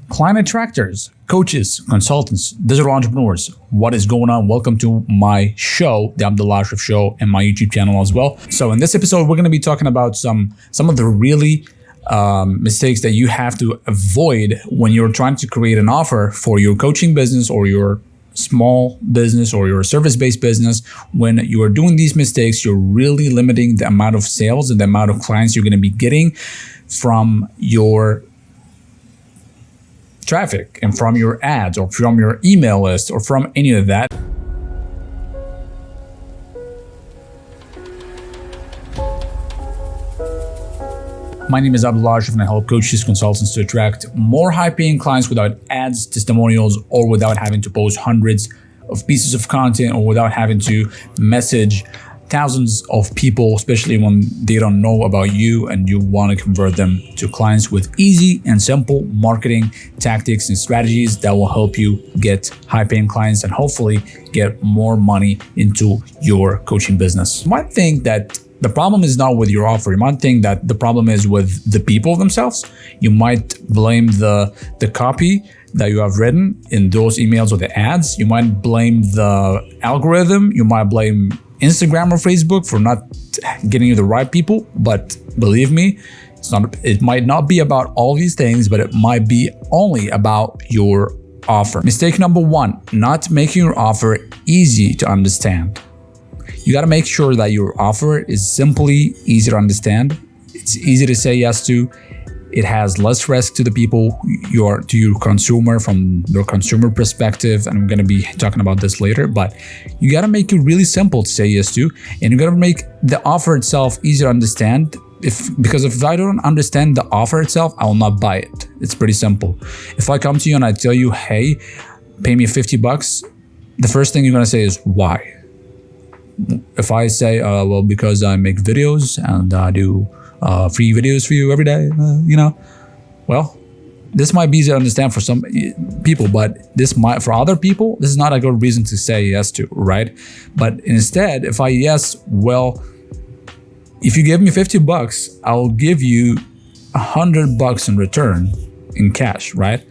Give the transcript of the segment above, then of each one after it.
Client attractors, coaches, consultants, digital entrepreneurs, what is going on? Welcome to my show, the Abdullah Ashraf Show, and my YouTube channel as well. So in this episode, we're going to be talking about some of the really mistakes that you have to avoid when you're trying to create an offer for your coaching business or your small business or your service-based business. When you are doing these mistakes, you're really limiting the amount of sales and the amount of clients you're going to be getting from your traffic and from your ads or from your email list or from any of that. My name is Abdullah Ashraf and I help coaches, consultants to attract more high-paying clients without ads, testimonials, or without having to post hundreds of pieces of content or without having to message thousands of people, especially when they don't know about you and you want to convert them to clients with easy and simple marketing tactics and strategies that will help you get high-paying clients and hopefully get more money into your coaching business. You might think that the problem is not with your offer. You might think that the problem is with the people themselves. You might blame the copy that you have written in those emails or the ads. You might blame the algorithm. You might blame Instagram or Facebook for not getting you the right people. But believe me, it might not be about all these things, but it might be only about your offer. Mistake number one, not making your offer easy to understand. You got to make sure that your offer is simply easy to understand. It's easy to say yes to. It has less risk to the people to your consumer from their consumer perspective. And I'm going to be talking about this later, but you got to make it really simple to say yes to. And you got to make the offer itself easy to understand. Because if I don't understand the offer itself, I will not buy it. It's pretty simple. If I come to you and I tell you, hey, pay me $50, the first thing you're going to say is why? If I say, well, because I make videos and I do free videos for you every day, well, this might be easy to understand for some people, but for other people, this is not a good reason to say yes to, right? But instead, if I well, if you give me $50, I'll give you $100 in return in cash, right?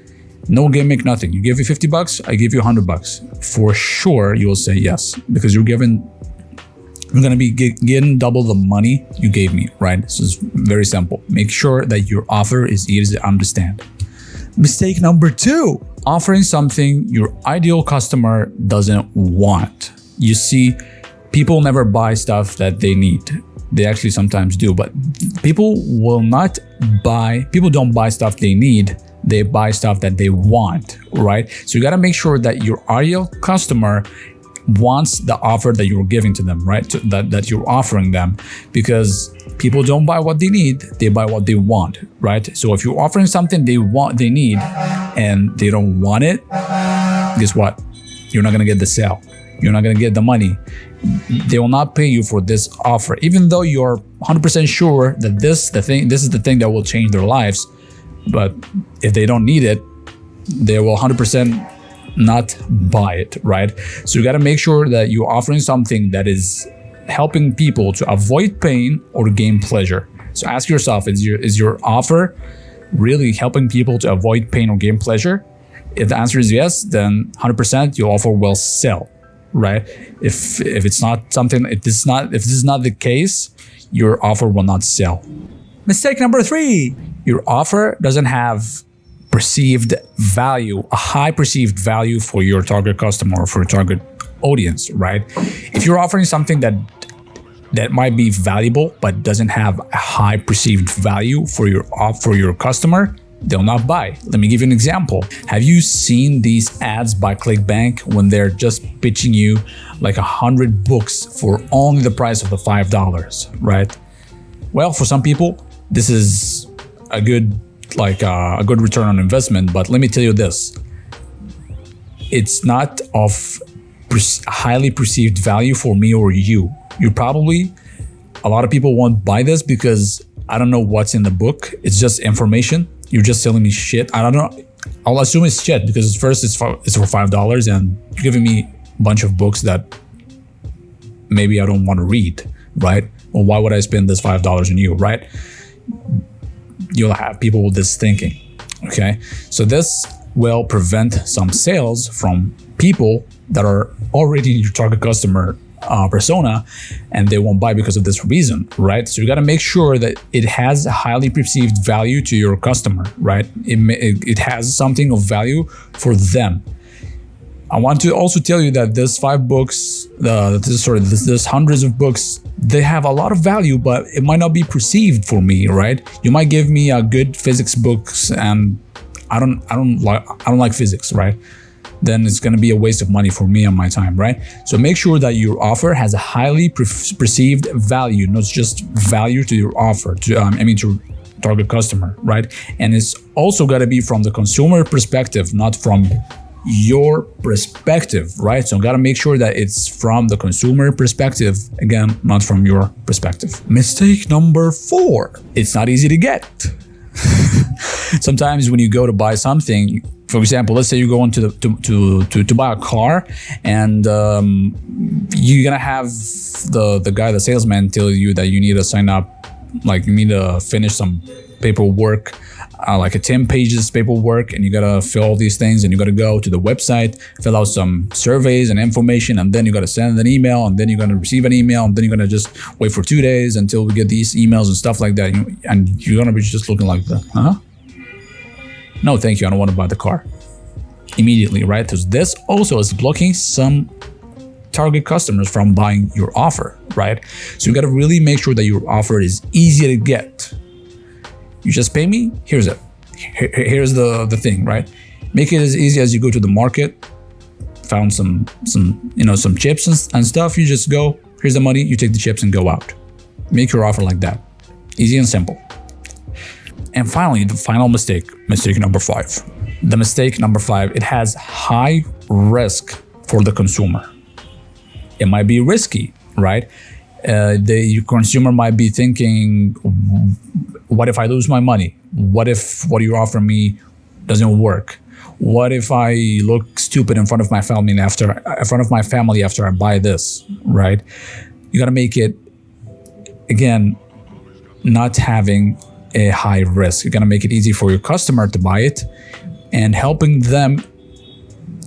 No gimmick, nothing. You give me $50, I give you $100. For sure, you will say yes because you're going to be getting double the money you gave me, right? This is very simple. Make sure that your offer is easy to understand. Mistake number two, offering something your ideal customer doesn't want. You see, people never buy stuff that they need. They actually sometimes do, but people don't buy stuff they need. They buy stuff that they want, right? So you got to make sure that your ideal customer wants the offer that you're giving to them, right? That you're offering them, because people don't buy what they need, they buy what they want, right? So if you're offering something they need, and they don't want it, guess what? You're not gonna get the sale. You're not gonna get the money. They will not pay you for this offer, even though you're 100% sure that this is the thing that will change their lives. But if they don't need it, they will 100% not buy it, right? So you got to make sure that you're offering something that is helping people to avoid pain or gain pleasure. So ask yourself, is your offer really helping people to avoid pain or gain pleasure? If the answer is yes, then 100% your offer will sell, right? If this is not the case, your offer will not sell. Mistake number three, your offer doesn't have perceived value, a high perceived value for your target customer or for your target audience, right? If you're offering something that might be valuable but doesn't have a high perceived value for your customer, they'll not buy. Let me give you an example. Have you seen these ads by ClickBank when they're just pitching you like 100 books for only the price of the $5, right? Well, for some people, this is a good return on investment, but let me tell you this, it's not of highly perceived value for me or you. A lot of people won't buy this because I don't know what's in the book. It's just information. You're just selling me shit. I don't know. I'll assume it's shit because first it's for $5 and you're giving me a bunch of books that maybe I don't want to read, right? Well, why would I spend this $5 on you, right? You'll have people with this thinking. Okay, so this will prevent some sales from people that are already in your target customer persona, and they won't buy because of this reason, right? So you got to make sure that it has a highly perceived value to your customer, right? It has something of value for them. I want to also tell you that this 5 books, this hundreds of books, they have a lot of value, but it might not be perceived for me, right? You might give me a good physics books, and I don't like physics, right? Then it's going to be a waste of money for me and my time, right? So make sure that your offer has a highly perceived value, not just value to your offer, to target customer, right? And it's also got to be from the consumer perspective, not from your perspective, right? So got to make sure that it's from the consumer perspective, again, not from your perspective. Mistake number 4, it's not easy to get. Sometimes when you go to buy something, for example, let's say you go into to buy a car, and you're gonna have the salesman tell you that you need to sign up, like you need to finish some paperwork, like a 10 pages paperwork, and you gotta fill all these things, and you gotta go to the website, fill out some surveys and information, and then you gotta send an email, and then you're gonna receive an email, and then you're gonna just wait for 2 days until we get these emails and stuff like that, and you're gonna be just looking like that, No, thank you, I don't want to buy the car immediately, right? Because this also is blocking some target customers from buying your offer, right? So you got to really make sure that your offer is easy to get. You just pay me, here's it. Here's the thing, right? Make it as easy as you go to the market, found some chips and stuff, you just go, here's the money, you take the chips and go out. Make your offer like that. Easy and simple. And finally, the final mistake number 5. The mistake number 5, it has high risk for the consumer. It might be risky, right? The consumer might be thinking, what if I lose my money? What if what you offer me doesn't work? What if I look stupid in front of my family after I buy this, right? You gotta make it, again, not having a high risk. You're gonna make it easy for your customer to buy it, and helping them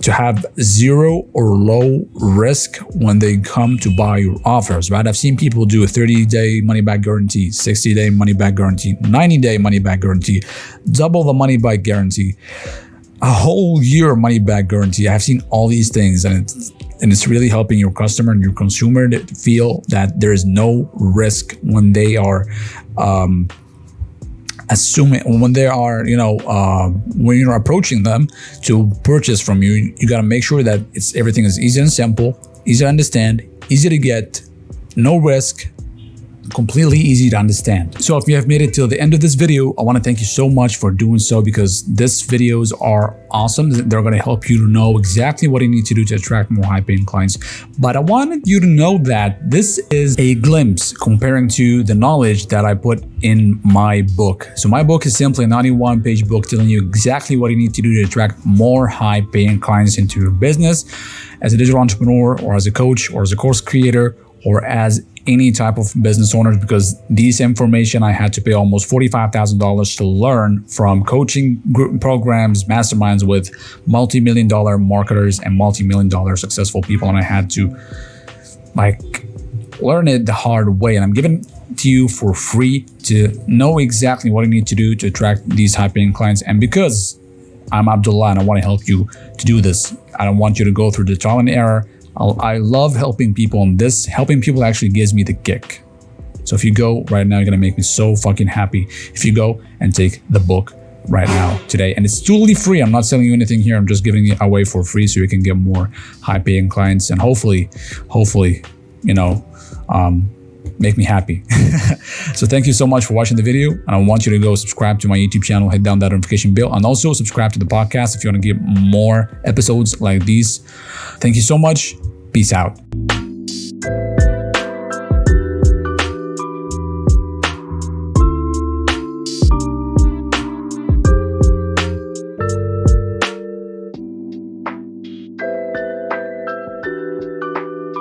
to have 0 or low risk when they come to buy your offers, right? I've seen people do a 30-day money-back guarantee, 60-day money-back guarantee, 90-day money-back guarantee, double the money-back guarantee, a whole year money-back guarantee. I've seen all these things, and it's really helping your customer and your consumer to feel that there is no risk when they are when you're approaching them to purchase from you. You got to make sure that everything is easy and simple, easy to understand, easy to get, no risk, completely easy to understand. So if you have made it till the end of this video, I want to thank you so much for doing so, because these videos are awesome. They're going to help you to know exactly what you need to do to attract more high-paying clients. But I wanted you to know that this is a glimpse comparing to the knowledge that I put in my book. So my book is simply a 91-page book telling you exactly what you need to do to attract more high-paying clients into your business as a digital entrepreneur, or as a coach, or as a course creator, or as any type of business owners, because this information I had to pay almost $45,000 to learn from coaching group programs, masterminds with multi-million-dollar marketers and multi-million-dollar successful people, and I had to learn it the hard way, and I'm giving it to you for free to know exactly what you need to do to attract these high-paying clients. And because I'm Abdullah and I want to help you to do this, I don't want you to go through the trial and error. I love helping people, and helping people actually gives me the kick. So if you go right now, you're gonna make me so fucking happy if you go and take the book right now, today. And it's totally free. I'm not selling you anything here. I'm just giving it away for free so you can get more high-paying clients, and hopefully, make me happy. So thank you so much for watching the video, and I want you to go subscribe to my YouTube channel, hit down that notification bell, and also subscribe to the podcast if you want to get more episodes like these. Thank you so much. Peace out.